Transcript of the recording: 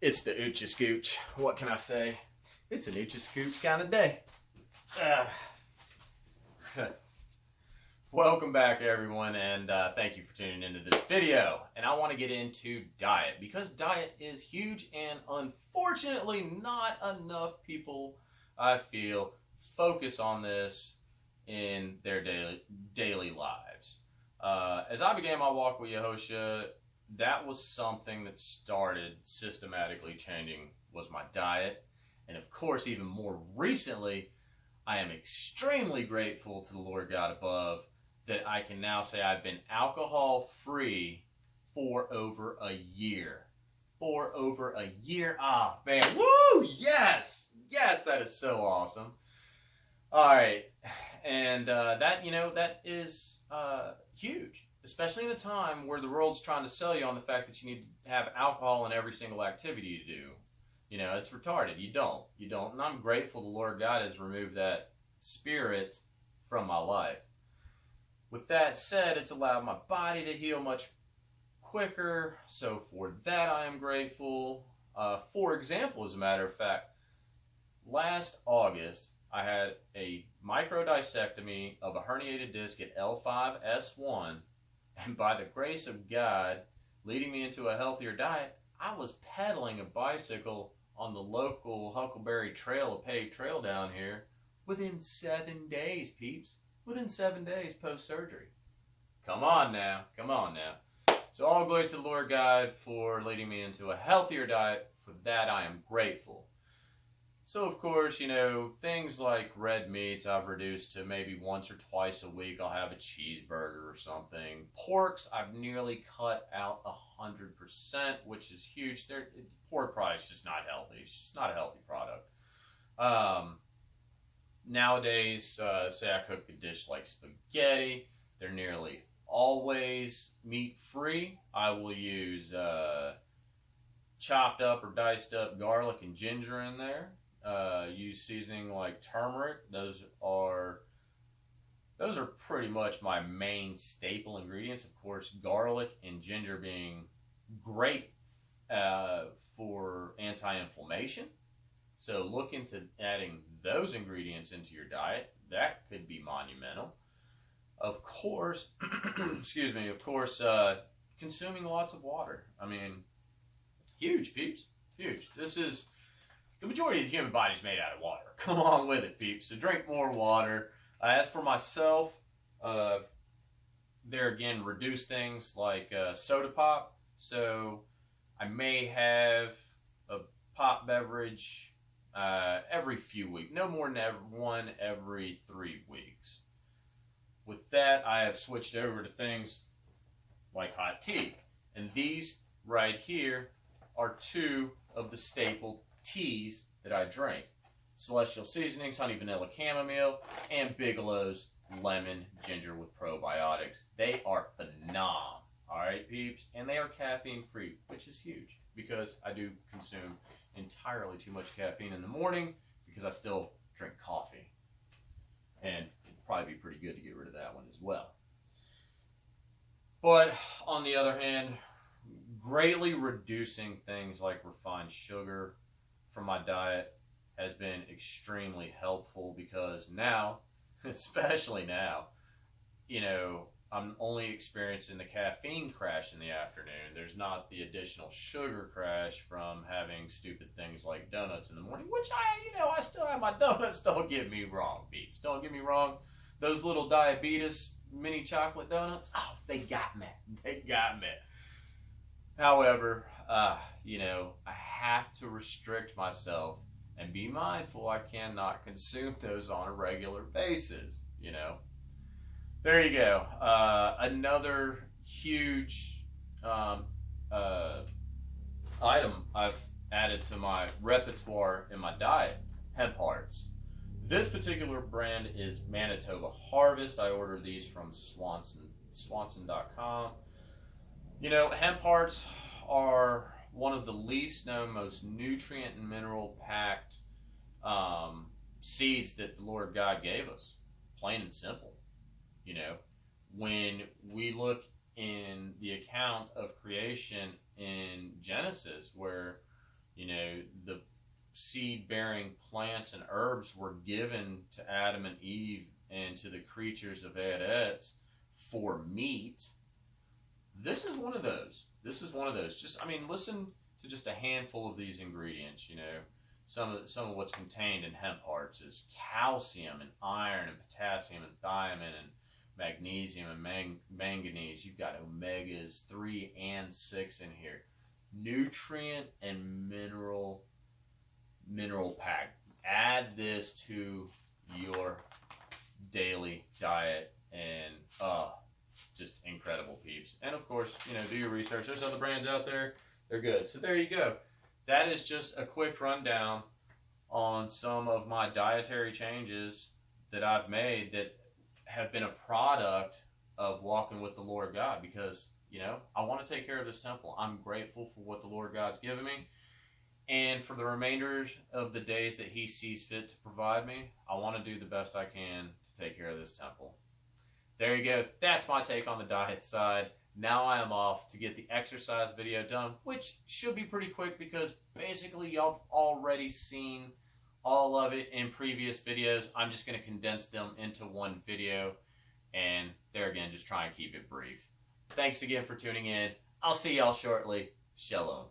It's the Oocha Scooch. What can I say? It's an Oocha Scooch kind of day. Welcome back, everyone, and thank you for tuning into this video. And I want to get into diet, because diet is huge, and unfortunately not enough people, I feel, focus on this in their daily lives. As I began my walk with Yahusha, that was something that started systematically changing, was my diet. And of course, even more recently, I am extremely grateful to the Lord God above that I can now say I've been alcohol-free for over a year. Ah, man. Woo! Yes! Yes, that is so awesome. All right. And that is huge, especially in a time where the world's trying to sell you on the fact that you need to have alcohol in every single activity you do. You know, it's retarded. You don't. And I'm grateful the Lord God has removed that spirit from my life. With that said, it's allowed my body to heal much quicker. So for that, I am grateful. For example, as a matter of fact, last August, I had a microdiscectomy of a herniated disc at L5-S1. And by the grace of God, leading me into a healthier diet, I was pedaling a bicycle on the local Huckleberry Trail, a paved trail down here, within 7 days, peeps. Within 7 days post-surgery. Come on now. So all glory to the Lord God for leading me into a healthier diet. For that I am grateful. So of course, you know, things like red meats I've reduced to maybe once or twice a week. I'll have a cheeseburger or something. Porks I've nearly cut out 100%, which is huge. Pork product's just not healthy. It's just not a healthy product. Nowadays, say I cook a dish like spaghetti, they're nearly always meat-free. I will use chopped up or diced up garlic and ginger in there. Use seasoning like turmeric. Those are pretty much my main staple ingredients. Of course, garlic and ginger being great for anti-inflammation. So look into adding those ingredients into your diet. That could be monumental. Of course, excuse me, consuming lots of water. I mean, huge, peeps, huge. This is, the majority of the human body is made out of water. Come on with it, peeps. So drink more water. As for myself, there again, reduce things like soda pop. So I may have a pop beverage every few weeks, no more than one every 3 weeks. With that, I have switched over to things like hot tea. And these right here are two of the staple teas that I drink. Celestial Seasonings, Honey Vanilla Chamomile, and Bigelow's Lemon Ginger with Probiotics. They are phenomenal. Alright, peeps? And they are caffeine free, which is huge, because I do consume entirely too much caffeine in the morning because I still drink coffee. And it'd probably be pretty good to get rid of that one as well. But on the other hand, greatly reducing things like refined sugar from my diet has been extremely helpful, because now, especially now, you know, I'm only experiencing the caffeine crash in the afternoon. There's not the additional sugar crash from having stupid things like donuts in the morning, which I still have my donuts. Don't get me wrong, beeps. Don't get me wrong. Those little diabetes mini chocolate donuts, oh, they got me. However, I have to restrict myself and be mindful I cannot consume those on a regular basis, you know. There you go. Another huge item I've added to my repertoire in my diet: hemp hearts. This particular brand is Manitoba Harvest. I order these from Swanson.com. You know, hemp hearts are one of the least known, most nutrient and mineral packed seeds that the Lord God gave us. Plain and simple. You know, when we look in the account of creation in Genesis, where You know, the seed-bearing plants and herbs were given to Adam and Eve and to the creatures of Eretz for meat. This is one of those. This is one of those. Just, I mean, listen to just a handful of these ingredients. You know, some of what's contained in hemp hearts is calcium and iron and potassium and thiamine and magnesium and manganese. You've got omegas 3 and 6 in here. Nutrient and mineral pack. Add this to your daily diet, and just incredible, peeps. And of course, you know, do your research. There's other brands out there. They're good. So there you go. That is just a quick rundown on some of my dietary changes that I've made that have been a product of walking with the Lord God, because, you know, I want to take care of this temple. I'm grateful for what the Lord God's given me. And for the remainder of the days that he sees fit to provide me, I want to do the best I can to take care of this temple. There you go. That's my take on the diet side. Now I am off to get the exercise video done, which should be pretty quick because basically y'all have already seen all of it in previous videos. I'm just going to condense them into one video, and there again, just try and keep it brief. Thanks again for tuning in. I'll see y'all shortly. Shalom.